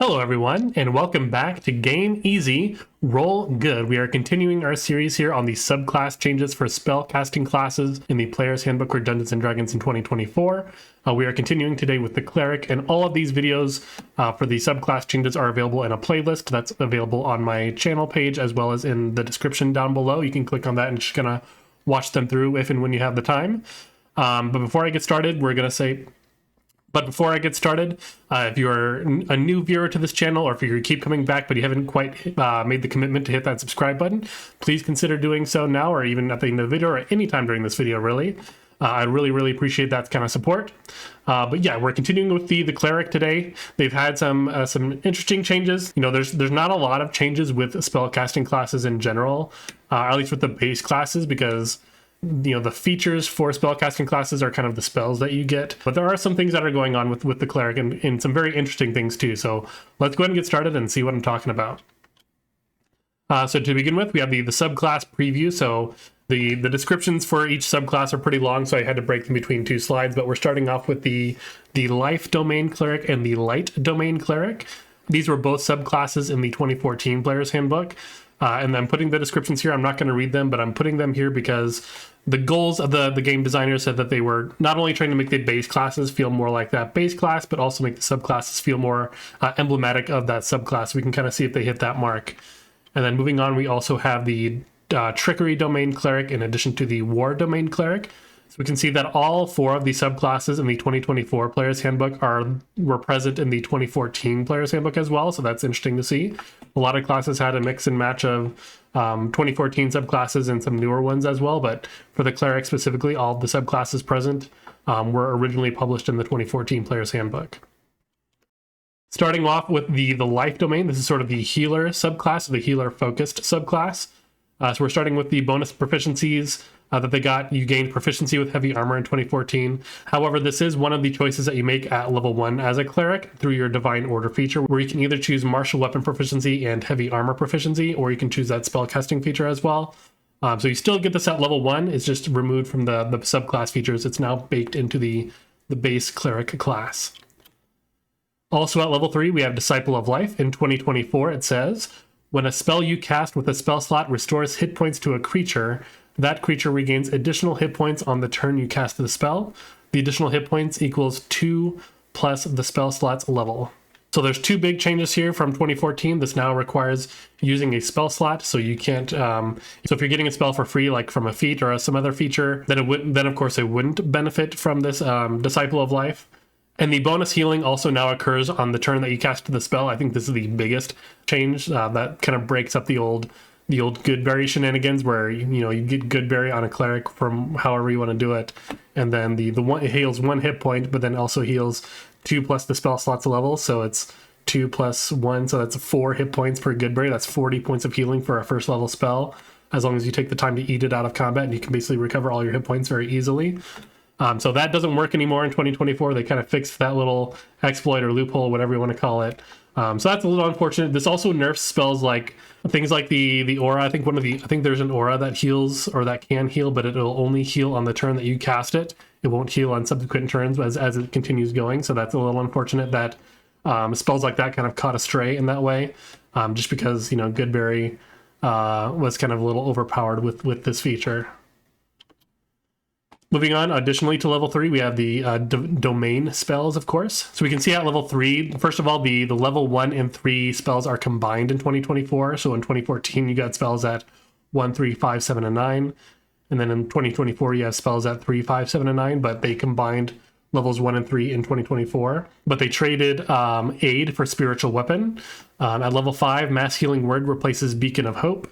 Hello everyone, and welcome back to Game Easy, Roll Good. We are continuing our series here on the subclass changes for spellcasting classes in the Player's Handbook for Dungeons & Dragons in 2024. We are continuing today with the Cleric, and all of these videos for the subclass changes are available in a playlist that's available on my channel page as well as in the description down below. You can click on that and just gonna watch them through if and when you have the time. But before I get started, if you're a new viewer to this channel, or if you keep coming back but you haven't quite made the commitment to hit that subscribe button, please consider doing so now, or even at the end of the video, or any time during this video, really. I really appreciate that kind of support. But yeah, we're continuing with the Cleric today. They've had some interesting changes. You know, there's not a lot of changes with spellcasting classes in general, at least with the base classes, because you know, the features for spellcasting classes are kind of the spells that you get, but there are some things that are going on with the Cleric, and some very interesting things too. So let's go ahead and get started and see what I'm talking about. So to begin with, we have the subclass preview. So the descriptions for each subclass are pretty long, so I had to break them between two slides, but we're starting off with the Life Domain Cleric and the Light Domain Cleric. These were both subclasses in the 2014 Player's Handbook. And I'm putting the descriptions here. I'm not going to read them, but I'm putting them here because the goals of the game designers said that they were not only trying to make the base classes feel more like that base class, but also make the subclasses feel more emblematic of that subclass. We can kind of see if they hit that mark. And then moving on, we also have the Trickery Domain Cleric in addition to the War Domain Cleric. So we can see that all four of the subclasses in the 2024 Player's Handbook were present in the 2014 Player's Handbook as well, so that's interesting to see. A lot of classes had a mix and match of 2014 subclasses and some newer ones as well, but for the Cleric specifically, all of the subclasses present were originally published in the 2014 Player's Handbook. Starting off with the Life Domain, this is sort of the healer subclass, the healer-focused subclass. So we're starting with the bonus proficiencies that they got. You gained proficiency with heavy armor in 2014. However, this is one of the choices that you make at level 1 as a cleric through your Divine Order feature, where you can either choose martial weapon proficiency and heavy armor proficiency, or you can choose that spellcasting feature as well. So you still get this at level 1. It's just removed from the subclass features. It's now baked into the base cleric class. Also at level 3, we have Disciple of Life. In 2024, it says, when a spell you cast with a spell slot restores hit points to a creature, that creature regains additional hit points on the turn you cast the spell. The additional hit points equals 2 plus the spell slot's level. So there's two big changes here from 2014. This now requires using a spell slot, so you can't. So if you're getting a spell for free, like from a feat or some other feature, then of course it wouldn't benefit from this Disciple of Life. And the bonus healing also now occurs on the turn that you cast the spell. I think this is the biggest change that kind of breaks up the old Goodberry shenanigans, where you get Goodberry on a cleric from however you want to do it, and then the one, it heals 1 hit point, but then also heals 2 plus the spell slot's level, so it's 2 plus 1, so that's 4 hit points per Goodberry. That's 40 points of healing for a first level spell, as long as you take the time to eat it out of combat, and you can basically recover all your hit points very easily. So that doesn't work anymore in 2024. They kind of fixed that little exploit or loophole, whatever you want to call it. So that's a little unfortunate. This also nerfs spells like things like the aura. I think there's an aura that heals, or that can heal, but it'll only heal on the turn that you cast it. It won't heal on subsequent turns as it continues going. So that's a little unfortunate that spells like that kind of caught astray in that way, just because Goodberry was kind of a little overpowered with this feature. Moving on, additionally to level 3, we have the domain spells, of course. So we can see at level 3, first of all, the level 1 and 3 spells are combined in 2024. So in 2014, you got spells at 1, 3, 5, 7, and 9. And then in 2024, you have spells at 3, 5, 7, and 9, but they combined levels 1 and 3 in 2024. But they traded Aid for Spiritual Weapon. At level 5, Mass Healing Word replaces Beacon of Hope.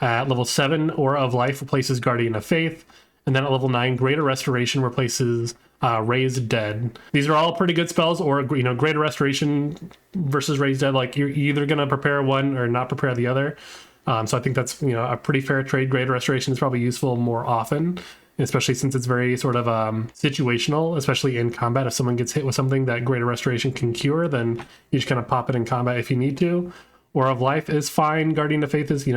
At level 7, Aura of Life replaces Guardian of Faith. And then at level 9, Greater Restoration replaces Raised Dead. These are all pretty good spells, or Greater Restoration versus Raised Dead, like you're either going to prepare one or not prepare the other. So I think that's a pretty fair trade. Greater Restoration is probably useful more often, especially since it's very sort of situational, especially in combat. If someone gets hit with something that Greater Restoration can cure, then you just kind of pop it in combat if you need to. Aura of Life is fine. Guardian of Faith is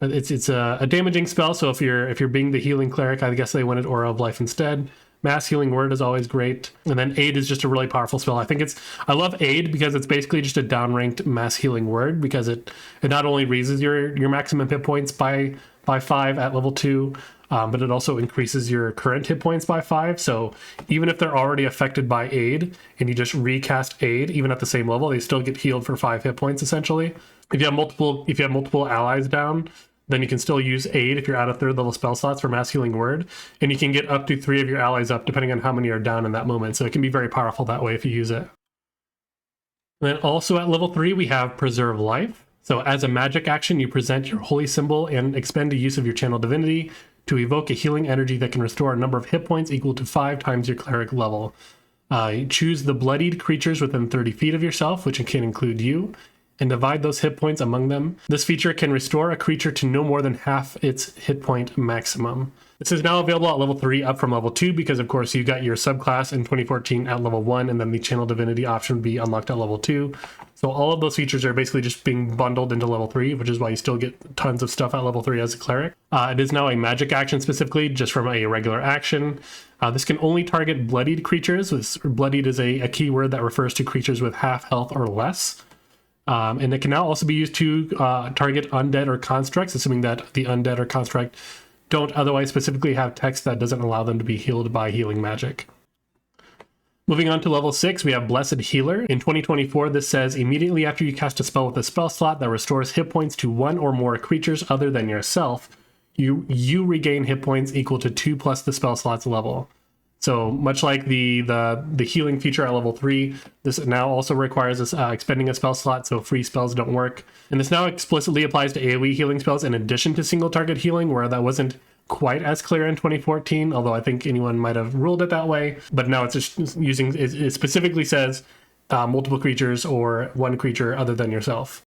it's a damaging spell, so if you're being the healing cleric, I guess they wanted Aura of Life instead. Mass Healing Word is always great. And then Aid is just a really powerful spell. I love Aid because it's basically just a downranked Mass Healing Word, because it not only raises your maximum hit points by 5 at level 2, but it also increases your current hit points by 5. So even if they're already affected by Aid and you just recast Aid, even at the same level, they still get healed for 5 hit points essentially. If you have multiple allies down, then you can still use Aid if you're out of 3rd level spell slots for Mass Healing Word, and you can get up to 3 of your allies up depending on how many are down in that moment. So it can be very powerful that way if you use it. And then also at level 3 we have Preserve Life. So as a magic action, you present your holy symbol and expend a use of your channel divinity to evoke a healing energy that can restore a number of hit points equal to 5 times your cleric level. Choose the bloodied creatures within 30 feet of yourself, which can include you, and divide those hit points among them. This feature can restore a creature to no more than half its hit point maximum. This is now available at level 3 up from level 2 because, of course, you got your subclass in 2014 at level 1, and then the channel divinity option would be unlocked at level 2. So all of those features are basically just being bundled into level 3, which is why you still get tons of stuff at level 3 as a cleric. It is now a magic action specifically, just from a regular action. This can only target bloodied creatures. Bloodied is a keyword that refers to creatures with half health or less. And it can now also be used to target undead or constructs, assuming that the undead or construct don't otherwise specifically have text that doesn't allow them to be healed by healing magic. Moving on to level 6, we have Blessed Healer. In 2024, this says, immediately after you cast a spell with a spell slot that restores hit points to 1 or more creatures other than yourself, you regain hit points equal to 2 plus the spell slot's level. So much like the healing feature at level 3, this now also requires us expending a spell slot, so free spells don't work. And this now explicitly applies to AoE healing spells in addition to single target healing, where that wasn't quite as clear in 2014, although I think anyone might have ruled it that way. But now it's just it specifically says multiple creatures or 1 creature other than yourself.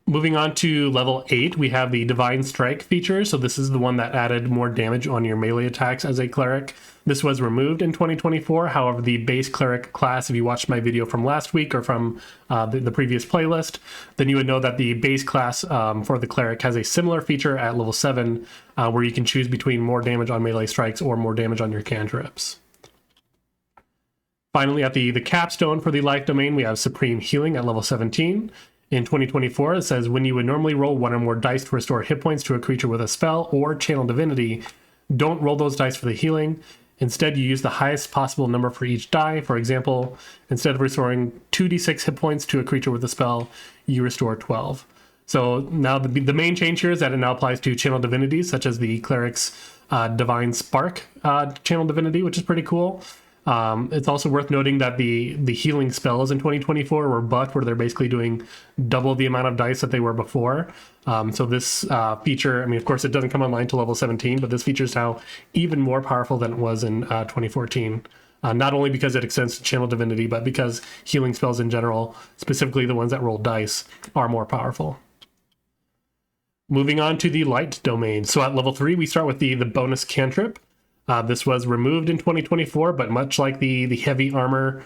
Moving on to level 8, we have the Divine Strike feature. So this is the one that added more damage on your melee attacks as a cleric. This was removed in 2024. However, the base cleric class, if you watched my video from last week or from the previous playlist, then you would know that the base class for the cleric has a similar feature at level 7, where you can choose between more damage on melee strikes or more damage on your cantrips. Finally, at the capstone for the life domain, we have Supreme Healing at level 17. In 2024, it says, when you would normally roll 1 or more dice to restore hit points to a creature with a spell or channel divinity, don't roll those dice for the healing. Instead, you use the highest possible number for each die. For example, instead of restoring 2d6 hit points to a creature with a spell, you restore 12. So now the main change here is that it now applies to channel divinities, such as the cleric's Divine Spark channel divinity, which is pretty cool. It's also worth noting that the healing spells in 2024 were buffed, where they're basically doing double the amount of dice that they were before. So this feature, I mean, of course, it doesn't come online to level 17, but this feature is now even more powerful than it was in 2014. Not only because it extends to channel divinity, but because healing spells in general, specifically the ones that roll dice, are more powerful. Moving on to the light domain. So at level 3, we start with the bonus cantrip. This was removed in 2024, but much like the heavy armor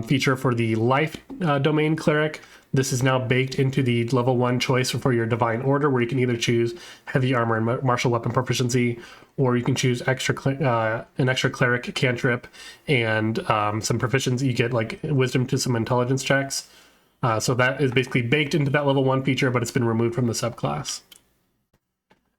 feature for the life domain cleric, this is now baked into the level 1 choice for your divine order, where you can either choose heavy armor and martial weapon proficiency, or you can choose an extra cleric cantrip and some proficiency. You get like wisdom to some intelligence checks. So that is basically baked into that level 1 feature, but it's been removed from the subclass.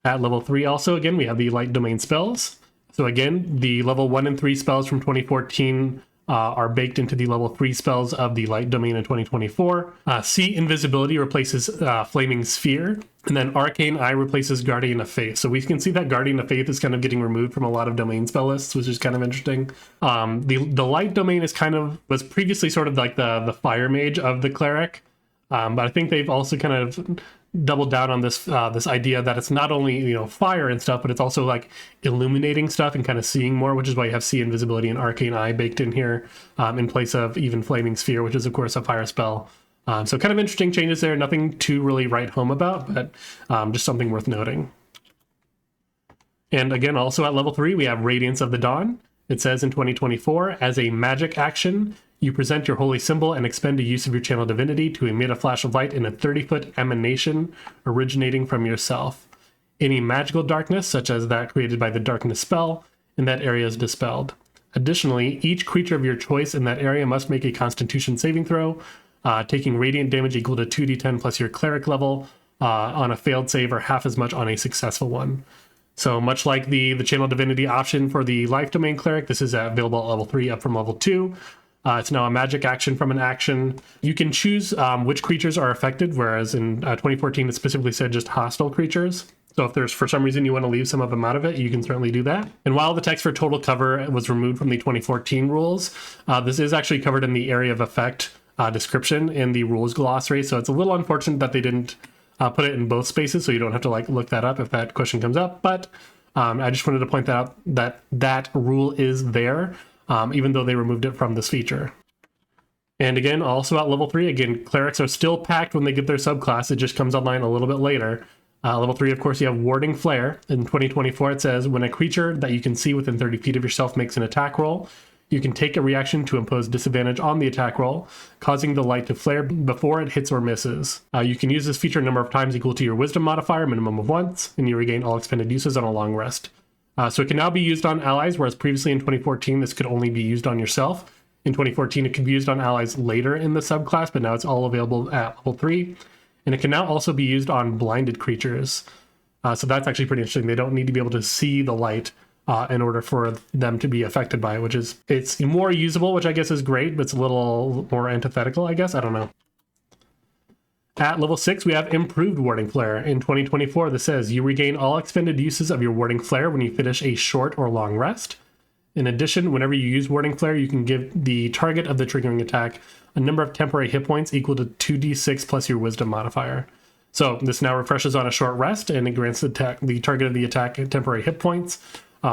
At level 3 also, again, we have the light domain spells. So again, the level 1 and 3 spells from 2014 are baked into the level 3 spells of the light domain in 2024. See Invisibility replaces Flaming Sphere, and then Arcane Eye replaces Guardian of Faith. So we can see that Guardian of Faith is kind of getting removed from a lot of domain spell lists, which is kind of interesting. The light domain is was previously sort of like the fire mage of the cleric, but I think they've also kind of doubled down on this idea that it's not only fire and stuff, but it's also like illuminating stuff and kind of seeing more, which is why you have See Invisibility and Arcane Eye baked in here in place of even Flaming Sphere, which is of course a fire spell. So kind of interesting changes there. Nothing to really write home about, but just something worth noting. And again, also at level 3, we have Radiance of the Dawn. It says in 2024, as a magic action, you present your holy symbol and expend a use of your channel divinity to emit a flash of light in a 30-foot emanation originating from yourself. Any magical darkness, such as that created by the darkness spell, in that area is dispelled. Additionally, each creature of your choice in that area must make a Constitution saving throw, taking radiant damage equal to 2d10 plus your Cleric level on a failed save, or half as much on a successful one. So much like the Channel Divinity option for the Life Domain Cleric, this is available at level 3 up from level 2. It's now a magic action from an action. You can choose which creatures are affected, whereas in 2014 it specifically said just hostile creatures. So if there's, for some reason, you want to leave some of them out of it, you can certainly do that. And while the text for total cover was removed from the 2014 rules, this is actually covered in the area of effect description in the rules glossary. So it's a little unfortunate that they didn't put it in both spaces, so you don't have to look that up if that question comes up. But I just wanted to point out that that rule is there, even though they removed it from this feature. And again, also at level 3, again, clerics are still packed when they get their subclass. It just comes online a little bit later. Level 3, of course, you have Warding Flare. In 2024, it says, when a creature that you can see within 30 feet of yourself makes an attack roll, you can take a reaction to impose disadvantage on the attack roll, causing the light to flare before it hits or misses. You can use this feature a number of times equal to your Wisdom modifier, minimum of once, and you regain all expended uses on a long rest. So it can now be used on allies, whereas previously in 2014, this could only be used on yourself. In 2014, it could be used on allies later in the subclass, but now it's all available at level 3. And it can now also be used on blinded creatures. So that's actually pretty interesting. They don't need to be able to see the light in order for them to be affected by it, it's more usable, which I guess is great, but it's a little more antithetical, I guess. I don't know. At level 6, we have Improved Warding Flare. In 2024, this says, you regain all expended uses of your Warding Flare when you finish a short or long rest. In addition, whenever you use Warding Flare, you can give the target of the triggering attack a number of temporary hit points equal to 2d6 plus your Wisdom modifier. So this now refreshes on a short rest, and it grants the target of the attack temporary hit points.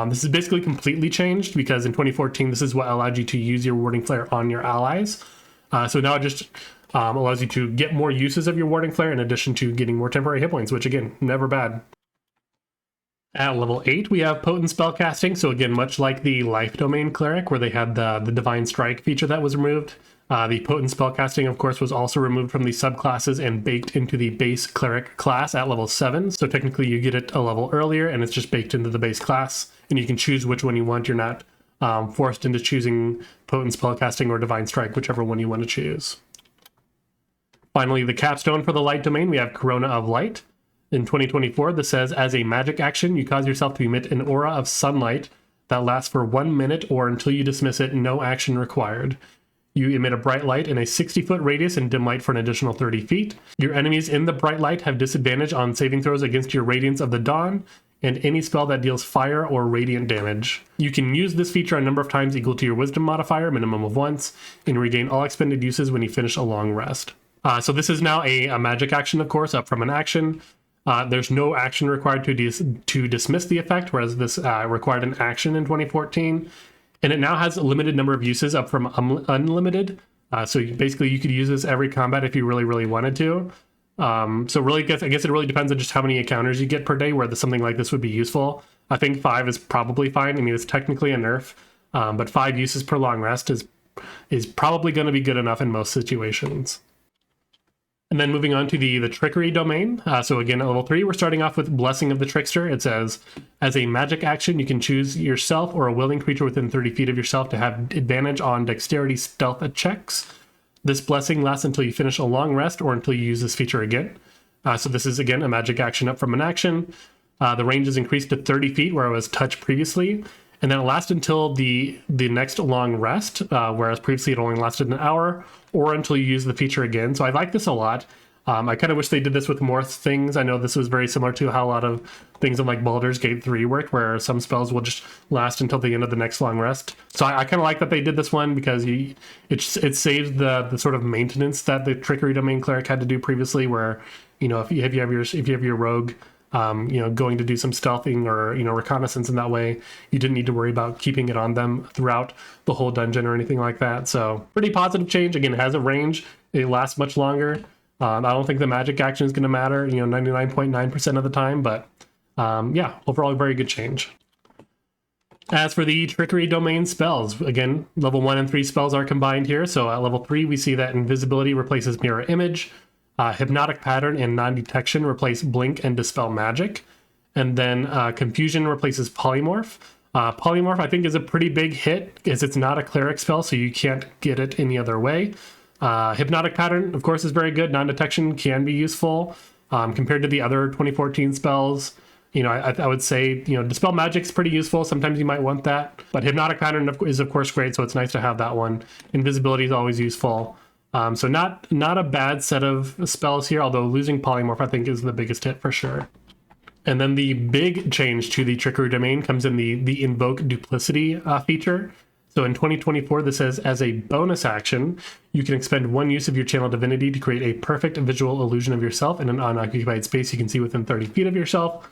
This is basically completely changed, because in 2014, this is what allowed you to use your Warding Flare on your allies. So now it just allows you to get more uses of your Warding Flare in addition to getting more temporary hit points, which again, never bad. At level 8, we have Potent Spellcasting. So again, much like the Life Domain Cleric, where they had the Divine Strike feature that was removed, the Potent Spellcasting, of course, was also removed from the subclasses and baked into the base Cleric class at level 7. So technically you get it a level earlier, and it's just baked into the base class, and you can choose which one you want. You're not forced into choosing Potent Spellcasting or Divine Strike, whichever one you want to choose. Finally, the capstone for the Light Domain, we have Corona of Light. In 2024, this says, as a magic action, you cause yourself to emit an aura of sunlight that lasts for 1 minute, or until you dismiss it, no action required. You emit a bright light in a 60-foot radius and dim light for an additional 30 feet. Your enemies in the bright light have disadvantage on saving throws against your Radiance of the Dawn and any spell that deals fire or radiant damage. You can use this feature a number of times equal to your Wisdom modifier, minimum of once, and regain all expended uses when you finish a long rest. So this is now a magic action, of course, up from an action. There's no action required to dismiss the effect, whereas this required an action in 2014. And it now has a limited number of uses, up from unlimited. So basically you could use this every combat if you really, really wanted to. So really, I guess it really depends on just how many encounters you get per day, where something like this would be useful. I think 5 is probably fine. I mean, it's technically a nerf, but 5 uses per long rest is probably going to be good enough in most situations. And then moving on to the Trickery domain. So again, at level 3, we're starting off with Blessing of the Trickster. It says, as a magic action, you can choose yourself or a willing creature within 30 feet of yourself to have advantage on dexterity stealth checks. This blessing lasts until you finish a long rest or until you use this feature again. So this is, again, a magic action up from an action. The range is increased to 30 feet where it was touched previously. And then it lasts until the next long rest, whereas previously it only lasted an hour, or until you use the feature again. So I like this a lot. I kind of wish they did this with more things. I know this was very similar to how a lot of things in like Baldur's Gate 3 worked, where some spells will just last until the end of the next long rest. So I kind of like that they did this one, because it saves the sort of maintenance that the Trickery domain cleric had to do previously, where, you know, if you have your rogue going to do some stealthing or, reconnaissance in that way, you didn't need to worry about keeping it on them throughout the whole dungeon or anything like that. So pretty positive change. Again, it has a range. It lasts much longer. I don't think the magic action is going to matter, 99.9% of the time, but yeah, overall a very good change. As for the Trickery domain spells, again, level 1 and 3 spells are combined here. So at level 3, we see that Invisibility replaces Mirror Image. Hypnotic Pattern and Non-Detection replace Blink and Dispel Magic. And then Confusion replaces Polymorph. Polymorph, I think, is a pretty big hit, as it's not a cleric spell, so you can't get it any other way. Hypnotic Pattern, of course, is very good. Non-detection can be useful compared to the other 2014 spells. You know, I would say, you know, Dispel Magic's pretty useful. Sometimes you might want that. But Hypnotic Pattern is, of course, great, so it's nice to have that one. Invisibility is always useful. So not a bad set of spells here, although losing Polymorph, I think, is the biggest hit for sure. And then the big change to the Trickery domain comes in the Invoke Duplicity feature. So in 2024, this says, as a bonus action, you can expend one use of your channel divinity to create a perfect visual illusion of yourself in an unoccupied space you can see within 30 feet of yourself.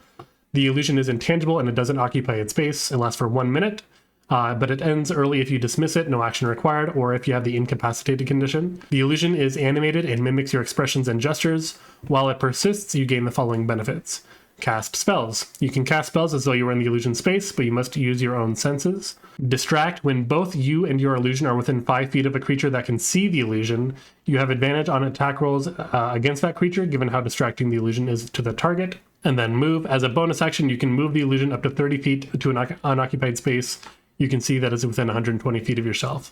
The illusion is intangible and it doesn't occupy its space and lasts for 1 minute, but it ends early if you dismiss it, no action required, or if you have the incapacitated condition. The illusion is animated and mimics your expressions and gestures. While it persists, you gain the following benefits. Cast spells. You can cast spells as though you were in the illusion space, but you must use your own senses. Distract. When both you and your illusion are within 5 feet of a creature that can see the illusion, you have advantage on attack rolls against that creature, given how distracting the illusion is to the target. And then move. As a bonus action, you can move the illusion up to 30 feet to an unoccupied space. You can see that is within 120 feet of yourself.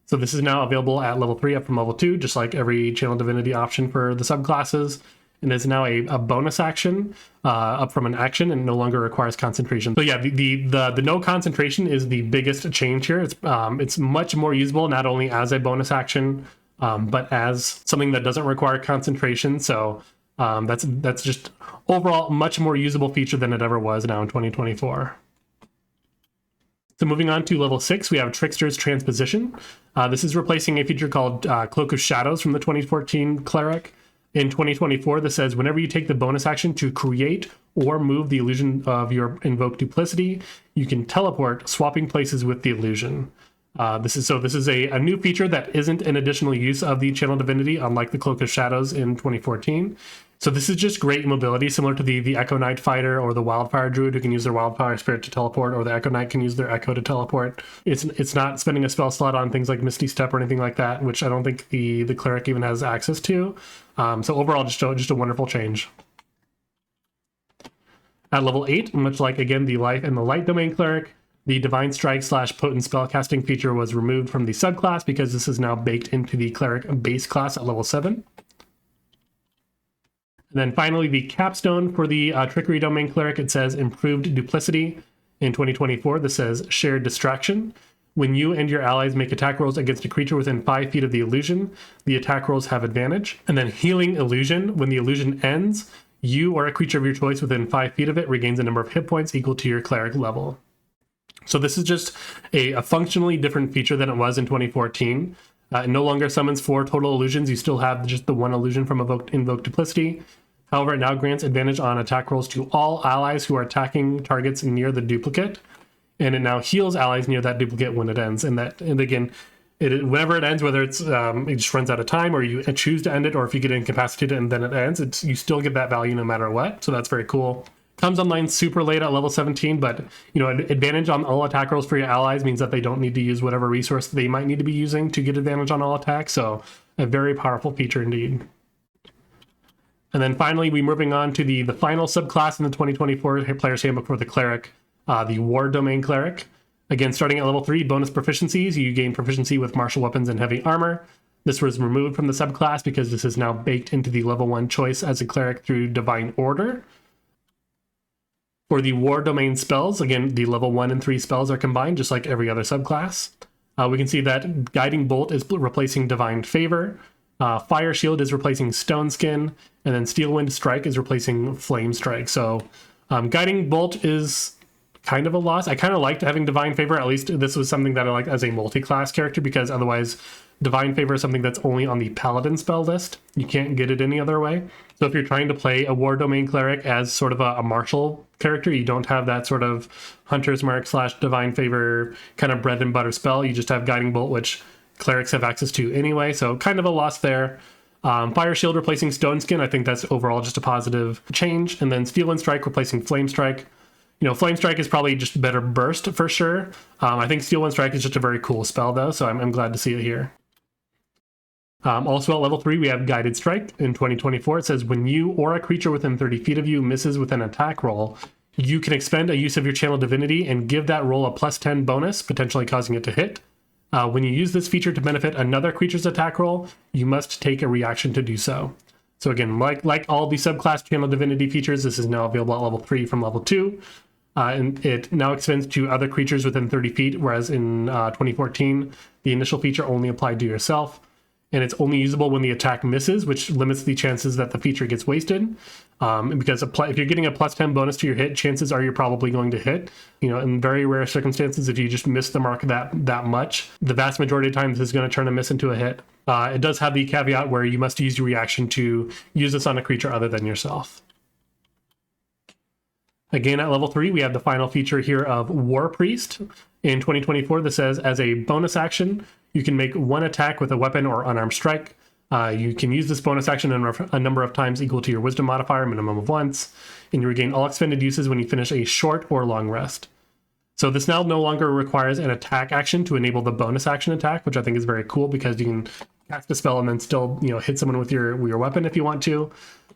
So this is now available at level 3 up from level 2, just like every channel divinity option for the subclasses. And is now a bonus action up from an action and no longer requires concentration. So yeah, the no concentration is the biggest change here. It's much more usable, not only as a bonus action, but as something that doesn't require concentration. So that's just overall much more usable feature than it ever was now in 2024. So moving on to level 6, we have Trickster's Transposition. This is replacing a feature called Cloak of Shadows from the 2014 Cleric. In 2024, this says, whenever you take the bonus action to create or move the illusion of your Invoke Duplicity, you can teleport, swapping places with the illusion. This is a new feature that isn't an additional use of the Channel Divinity, unlike the Cloak of Shadows in 2014. So this is just great mobility, similar to the Echo Knight fighter or the Wildfire Druid, who can use their Wildfire Spirit to teleport, or the Echo Knight can use their Echo to teleport. It's not spending a spell slot on things like Misty Step or anything like that, which I don't think the Cleric even has access to. So overall, just a wonderful change. At level 8, much like, again, the Life and the Light Domain Cleric, the Divine Strike / Potent Spellcasting feature was removed from the subclass because this is now baked into the Cleric base class at level 7. And then finally, the capstone for the Trickery Domain Cleric, it says Improved Duplicity. In 2024, this says Shared Distraction. When you and your allies make attack rolls against a creature within 5 feet of the illusion, the attack rolls have advantage. And then Healing Illusion. When the illusion ends, you or a creature of your choice within 5 feet of it regains a number of hit points equal to your Cleric level. So this is just a functionally different feature than it was in 2014. It no longer summons 4 total illusions. You still have just the 1 illusion from Invoke Duplicity. However, it now grants advantage on attack rolls to all allies who are attacking targets near the duplicate. And it now heals allies near that duplicate when it ends. And again, whenever it ends, whether it just runs out of time, or you choose to end it, or if you get incapacitated and then it ends, you still get that value no matter what. So that's very cool. Comes online super late at level 17, but advantage on all attack rolls for your allies means that they don't need to use whatever resource they might need to be using to get advantage on all attacks. So a very powerful feature indeed. And then finally, we're moving on to the final subclass in the 2024 Player's Handbook for the Cleric, the War Domain Cleric. Again, starting at level 3, bonus proficiencies. You gain proficiency with martial weapons and heavy armor. This was removed from the subclass because this is now baked into the level 1 choice as a cleric through Divine Order. For the War Domain spells, again, the level 1 and 3 spells are combined, just like every other subclass. We can see that Guiding Bolt is replacing Divine Favor. Fire Shield is replacing Stone Skin, and then Steel Wind Strike is replacing Flame Strike. So Guiding Bolt is kind of a loss. I kind of liked having Divine Favor. At least this was something that I liked as a multi-class character, because otherwise Divine Favor is something that's only on the Paladin spell list. You can't get it any other way. So if you're trying to play a War Domain Cleric as sort of a martial character, you don't have that sort of Hunter's Mark / Divine Favor kind of bread and butter spell. You just have Guiding Bolt, which clerics have access to anyway, so kind of a loss there. Fire Shield replacing Stone Skin, I think that's overall just a positive change. And then Steel Wind Strike replacing Flame Strike. Flame Strike is probably just better burst for sure. I think Steel Wind Strike is just a very cool spell though, so I'm glad to see it here. Also at level 3, we have Guided Strike. In 2024, it says when you or a creature within 30 feet of you misses with an attack roll, You can expend a use of your channel divinity and give that roll a +10 bonus, potentially causing it to hit. When you use this feature to benefit another creature's attack roll, you must take a reaction to do so. So again, like all the subclass channel divinity features, this is now available at level 3 from level 2. And it now extends to other creatures within 30 feet, whereas in 2014, the initial feature only applied to yourself. And it's only usable when the attack misses, which limits the chances that the feature gets wasted. Because if you're getting a +10 bonus to your hit, chances are you're probably going to hit. In very rare circumstances, if you just miss the mark that much, the vast majority of times this is going to turn a miss into a hit. It does have the caveat where you must use your reaction to use this on a creature other than yourself. Again, at level 3, we have the final feature here of War Priest. In 2024, this says, as a bonus action, you can make one attack with a weapon or unarmed strike. You can use this bonus action a number of times equal to your wisdom modifier, minimum of once, and you regain all expended uses when you finish a short or long rest. So this now no longer requires an attack action to enable the bonus action attack, which I think is very cool because you can cast a spell and then still hit someone with your weapon if you want to.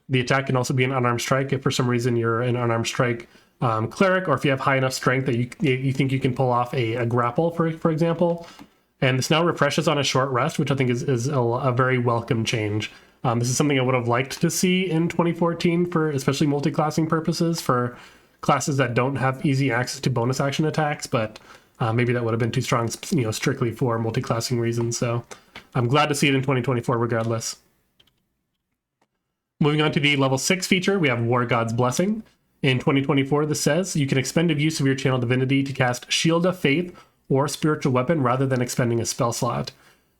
The attack can also be an unarmed strike if for some reason you're an unarmed strike cleric, or if you have high enough strength that you think you can pull off a grapple, for example. And this now refreshes on a short rest, which I think is a very welcome change. This is something I would have liked to see in 2014 for especially multi-classing purposes for classes that don't have easy access to bonus action attacks, but maybe that would have been too strong, strictly for multi-classing reasons. So I'm glad to see it in 2024 regardless. Moving on to the level 6 feature, we have War God's Blessing. In 2024, this says, you can expend a use of your channel divinity to cast Shield of Faith or Spiritual Weapon rather than expending a spell slot.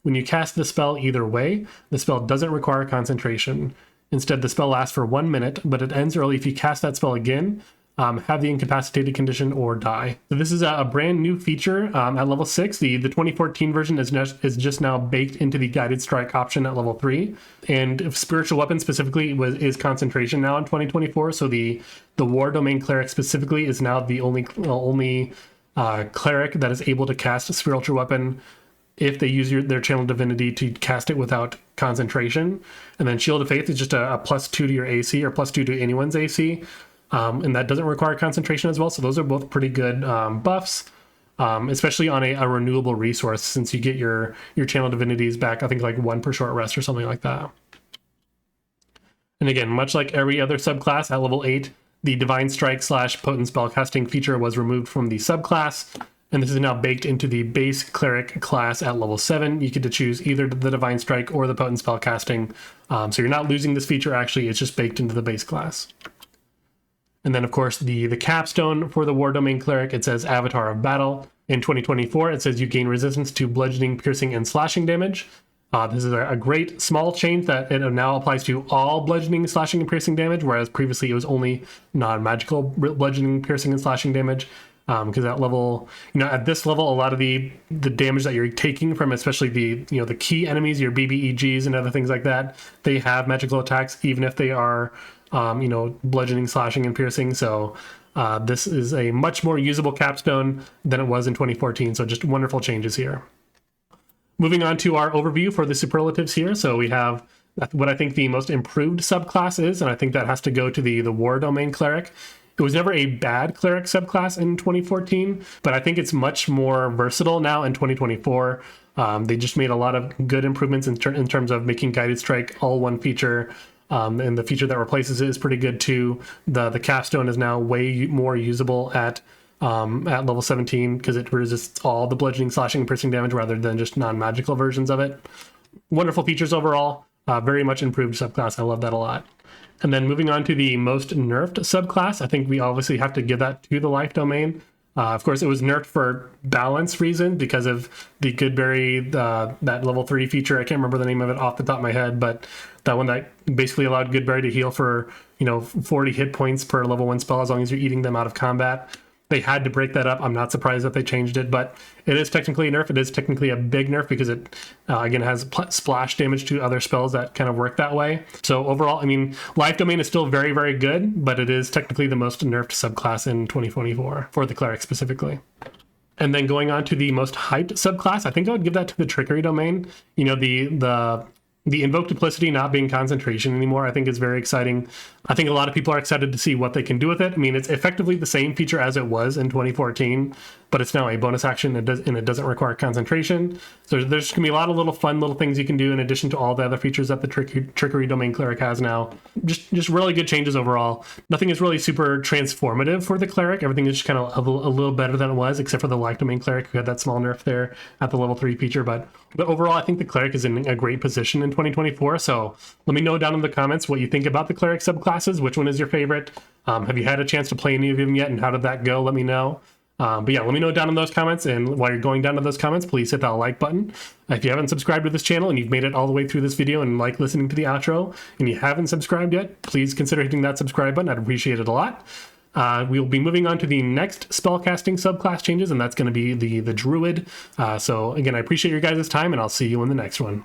When you cast the spell either way, the spell doesn't require concentration. Instead, the spell lasts for 1 minute, but it ends early if you cast that spell again, have the incapacitated condition, or die. So this is a brand new feature at level 6. The 2014 version is just now baked into the Guided Strike option at level 3. And Spiritual Weapon specifically is concentration now in 2024. So the War Domain Cleric specifically is now the only cleric that is able to cast a Spiritual Weapon if they use their channel divinity to cast it without concentration. And then Shield of Faith is just a +2 to your AC or +2 to anyone's AC. And that doesn't require concentration as well. So those are both pretty good buffs, especially on a renewable resource, since you get your channel divinities back, I think like 1 per short rest or something like that. And again, much like every other subclass at level 8, the Divine Strike / Potent Spellcasting feature was removed from the subclass, and this is now baked into the base Cleric class at level 7. You get to choose either the Divine Strike or the Potent Spellcasting. So you're not losing this feature, actually, it's just baked into the base class. And then, of course, the capstone for the War Domain Cleric, it says Avatar of Battle. In 2024, it says you gain resistance to bludgeoning, piercing, and slashing damage. This is a great small change that it now applies to all bludgeoning, slashing, and piercing damage, whereas previously it was only non-magical bludgeoning, piercing, and slashing damage. Because at level, at this level, a lot of the damage that you're taking from, especially the key enemies, your BBEGs and other things like that, they have magical attacks, even if they are bludgeoning, slashing, and piercing. So this is a much more usable capstone than it was in 2014. So just wonderful changes here. Moving on to our overview for the superlatives here. So we have what I think the most improved subclass is, and I think that has to go to the War Domain Cleric. It was never a bad cleric subclass in 2014, but I think it's much more versatile now in 2024. They just made a lot of good improvements in terms of making Guided Strike all one feature. And the feature that replaces it is pretty good too. The capstone is now way more usable at level 17 because it resists all the bludgeoning, slashing, and piercing damage rather than just non-magical versions of it. Wonderful features overall. Very much improved subclass. I love that a lot. And then moving on to the most nerfed subclass, I think we obviously have to give that to the Life Domain. Of course, it was nerfed for balance reason because of the Goodberry, that level 3 feature. I can't remember the name of it off the top of my head, but that one that basically allowed Goodberry to heal for 40 hit points per level 1 spell as long as you're eating them out of combat. They had to break that up. I'm not surprised that they changed it, but it is technically a nerf. It is technically a big nerf because it, again, has splash damage to other spells that kind of work that way. So overall, I mean, Life Domain is still very, very good, but it is technically the most nerfed subclass in 2024 for the Cleric specifically. And then going on to the most hyped subclass, I think I would give that to the Trickery Domain. The The Invoke Duplicity not being concentration anymore, I think is very exciting. I think a lot of people are excited to see what they can do with it. I mean, it's effectively the same feature as it was in 2014, but it's now a bonus action and it doesn't require concentration. So there's going to be a lot of little fun little things you can do in addition to all the other features that the Trickery Domain Cleric has now. Just really good changes overall. Nothing is really super transformative for the Cleric. Everything is just kind of a little better than it was, except for the Like Domain Cleric, who had that small nerf there at the level 3 feature. But overall, I think the Cleric is in a great position in 2024. So let me know down in the comments what you think about the Cleric subclasses. Which one is your favorite? Have you had a chance to play any of them yet, and how did that go? Let me know. But yeah, let me know down in those comments. And while you're going down to those comments, please hit that like button. If you haven't subscribed to this channel and you've made it all the way through this video and like listening to the outro and you haven't subscribed yet, please consider hitting that subscribe button. I'd appreciate it a lot. We'll be moving on to the next spellcasting subclass changes, and that's going to be the Druid. So again, I appreciate your guys' time, and I'll see you in the next one.